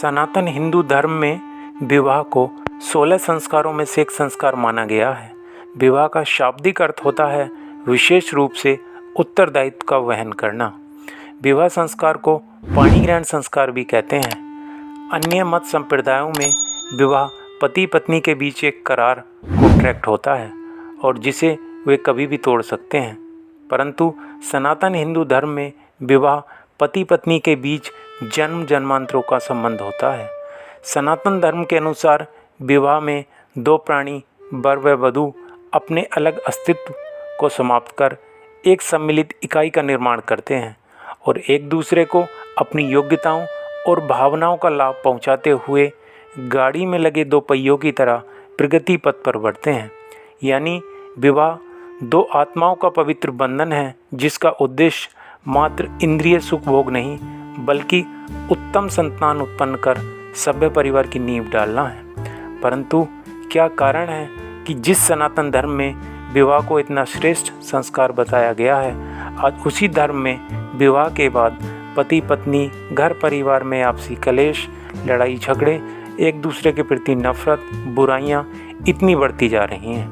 सनातन हिंदू धर्म में विवाह को 16 संस्कारों में से एक संस्कार माना गया है। विवाह का शाब्दिक अर्थ होता है विशेष रूप से उत्तरदायित्व का वहन करना। विवाह संस्कार को पाणिग्रहण संस्कार भी कहते हैं। अन्य मत संप्रदायों में विवाह पति पत्नी के बीच एक करार कॉन्ट्रैक्ट होता है और जिसे वे कभी भी तोड़ सकते हैं, परंतु सनातन हिंदू धर्म में विवाह पति पत्नी के बीच जन्म जन्मांतरों का संबंध होता है। सनातन धर्म के अनुसार विवाह में दो प्राणी वर व वधू अपने अलग अस्तित्व को समाप्त कर एक सम्मिलित इकाई का निर्माण करते हैं और एक दूसरे को अपनी योग्यताओं और भावनाओं का लाभ पहुंचाते हुए गाड़ी में लगे दो पहियों की तरह प्रगति पथ पर बढ़ते हैं। यानी विवाह दो आत्माओं का पवित्र बंधन है जिसका उद्देश्य मात्र इंद्रिय सुख भोग नहीं बल्कि उत्तम संतान उत्पन्न कर सभ्य परिवार की नींव डालना है। परंतु क्या कारण है कि जिस सनातन धर्म में विवाह को इतना श्रेष्ठ संस्कार बताया गया है, आज उसी धर्म में विवाह के बाद पति पत्नी घर परिवार में आपसी कलेश, लड़ाई झगड़े, एक दूसरे के प्रति नफरत, बुराइयां इतनी बढ़ती जा रही हैं।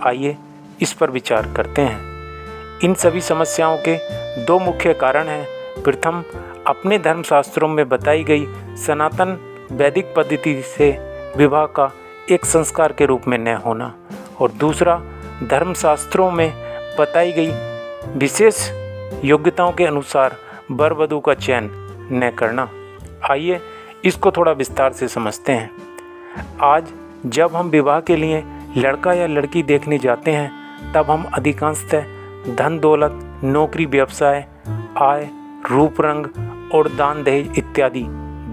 आइए इस पर विचार करते हैं। इन सभी समस्याओं के दो मुख्य कारण हैं। प्रथम, अपने धर्मशास्त्रों में बताई गई सनातन वैदिक पद्धति से विवाह का एक संस्कार के रूप में न होना, और दूसरा, धर्मशास्त्रों में बताई गई विशेष योग्यताओं के अनुसार वर वधू का चयन न करना। आइए इसको थोड़ा विस्तार से समझते हैं। आज जब हम विवाह के लिए लड़का या लड़की देखने जाते हैं तब हम अधिकांशतः धन दौलत, नौकरी, व्यवसाय, आय, रूप रंग और दान दहेज इत्यादि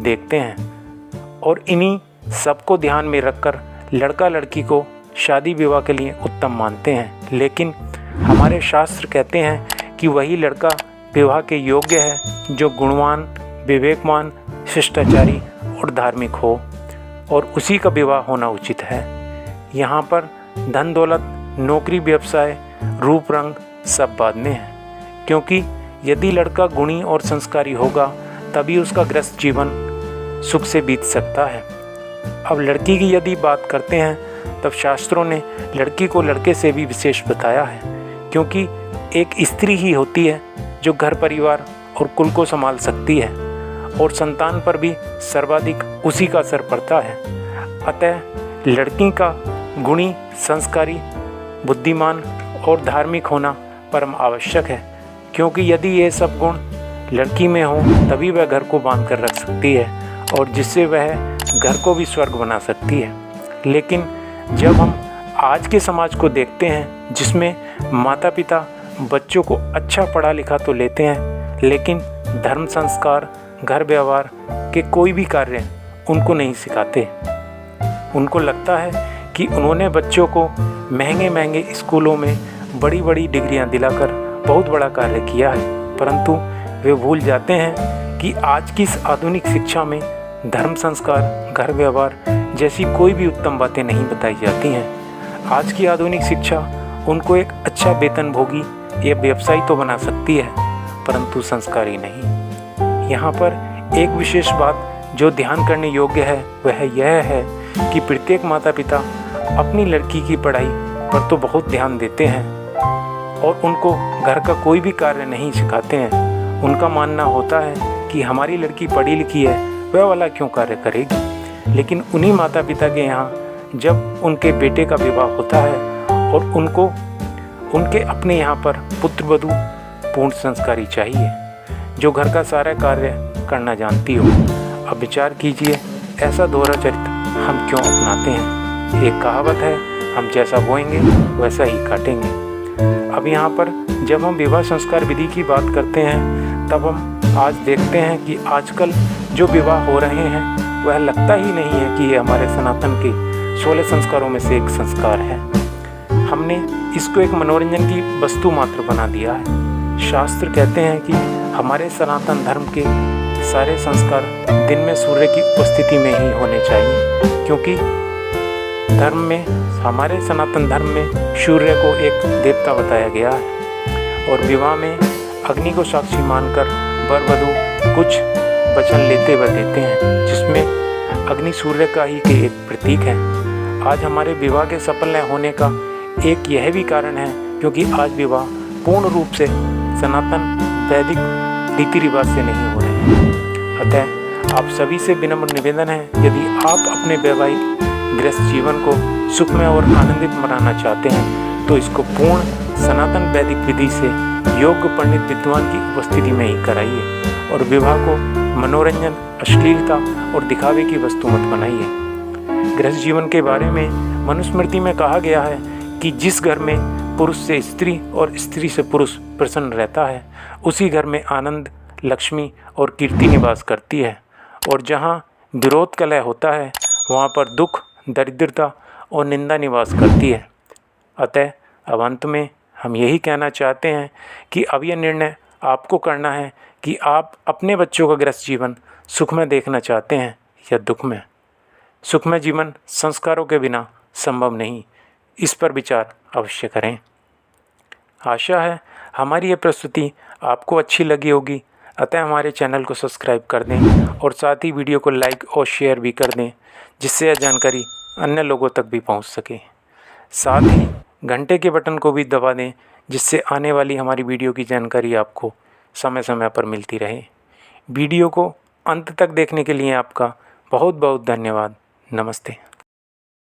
देखते हैं और इन्हीं सबको ध्यान में रखकर लड़का लड़की को शादी विवाह के लिए उत्तम मानते हैं। लेकिन हमारे शास्त्र कहते हैं कि वही लड़का विवाह के योग्य है जो गुणवान, विवेकवान, शिष्टाचारी और धार्मिक हो, और उसी का विवाह होना उचित है। यहाँ पर धन दौलत, नौकरी, व्यवसाय, रूप रंग सब बाद में है, क्योंकि यदि लड़का गुणी और संस्कारी होगा तभी उसका ग्रस्त जीवन सुख से बीत सकता है। अब लड़की की यदि बात करते हैं तब शास्त्रों ने लड़की को लड़के से भी विशेष बताया है, क्योंकि एक स्त्री ही होती है जो घर परिवार और कुल को संभाल सकती है और संतान पर भी सर्वाधिक उसी का असर पड़ता है। अतः लड़की का गुणी, संस्कारी, बुद्धिमान और धार्मिक होना परम आवश्यक है, क्योंकि यदि ये सब गुण लड़की में हो तभी वह घर को बांध कर रख सकती है और जिससे वह घर को भी स्वर्ग बना सकती है। लेकिन जब हम आज के समाज को देखते हैं जिसमें माता पिता बच्चों को अच्छा पढ़ा लिखा तो लेते हैं, लेकिन धर्म, संस्कार, घर व्यवहार के कोई भी कार्य उनको नहीं सिखाते। उनको लगता है कि उन्होंने बच्चों को महंगे महंगे स्कूलों में बड़ी बड़ी डिग्रियां दिलाकर बहुत बड़ा कार्य किया है, परंतु वे भूल जाते हैं कि आज की इस आधुनिक शिक्षा में धर्म, संस्कार, घर व्यवहार जैसी कोई भी उत्तम बातें नहीं बताई जाती हैं। आज की आधुनिक शिक्षा उनको एक अच्छा वेतनभोगी या व्यवसायी तो बना सकती है, परंतु संस्कारी नहीं। यहाँ पर एक विशेष बात जो ध्यान करने योग्य है वह यह है कि प्रत्येक माता पिता अपनी लड़की की पढ़ाई पर तो बहुत ध्यान देते हैं और उनको घर का कोई भी कार्य नहीं सिखाते हैं। उनका मानना होता है कि हमारी लड़की पढ़ी लिखी है, वह वाला क्यों कार्य करेगी। लेकिन उन्हीं माता पिता के यहाँ जब उनके बेटे का विवाह होता है और उनको उनके अपने यहाँ पर पुत्र वधू पूर्ण संस्कारी चाहिए जो घर का सारा कार्य करना जानती हो। अब विचार कीजिए, ऐसा दोहरा चरित्र हम क्यों अपनाते हैं। एक कहावत है, हम जैसा बोएंगे वैसा ही काटेंगे। अब यहाँ पर जब हम विवाह संस्कार विधि की बात करते हैं तब हम आज देखते हैं कि आजकल जो विवाह हो रहे हैं वह लगता ही नहीं है कि ये हमारे सनातन के 16 संस्कारों में से एक संस्कार है। हमने इसको एक मनोरंजन की वस्तु मात्र बना दिया है। शास्त्र कहते हैं कि हमारे सनातन धर्म के सारे संस्कार दिन में सूर्य की उपस्थिति में ही होने चाहिए, क्योंकि धर्म में, हमारे सनातन धर्म में सूर्य को एक देवता बताया गया है और विवाह में अग्नि को साक्षी मानकर वर वधू कुछ वचन लेते हुए देते हैं, जिसमें अग्नि सूर्य का ही के एक प्रतीक है। आज हमारे विवाह के सफल न होने का एक यह भी कारण है क्योंकि आज विवाह पूर्ण रूप से सनातन वैदिक रीति रिवाज से नहीं हो रहे हैं। अतः आप सभी से विनम्र निवेदन है, यदि आप अपने वैवाहिक गृहस्थ जीवन को सुखमय और आनंदित बनाना चाहते हैं तो इसको पूर्ण सनातन वैदिक विधि से योग्य पंडित विद्वान की उपस्थिति में ही कराइए और विवाह को मनोरंजन, अश्लीलता और दिखावे की वस्तु मत बनाइए। गृहस्थ जीवन के बारे में मनुस्मृति में कहा गया है कि जिस घर में पुरुष से स्त्री और स्त्री से पुरुष प्रसन्न रहता है उसी घर में आनंद, लक्ष्मी और कीर्ति निवास करती है, और जहाँ विरोध कलह होता है वहाँ पर दुख, दरिद्रता और निंदा निवास करती है। अतः अब अंत में हम यही कहना चाहते हैं कि अब यह निर्णय आपको करना है कि आप अपने बच्चों का गृहस्थ जीवन सुखमय देखना चाहते हैं या दुखमय। सुखमय जीवन संस्कारों के बिना संभव नहीं, इस पर विचार अवश्य करें। आशा है हमारी ये प्रस्तुति आपको अच्छी लगी होगी, अतः हमारे चैनल को सब्सक्राइब कर दें और साथ ही वीडियो को लाइक और शेयर भी कर दें, जिससे यह जानकारी अन्य लोगों तक भी पहुंच सके। साथ ही घंटे के बटन को भी दबा दें, जिससे आने वाली हमारी वीडियो की जानकारी आपको समय समय पर मिलती रहे। वीडियो को अंत तक देखने के लिए आपका बहुत बहुत धन्यवाद। नमस्ते।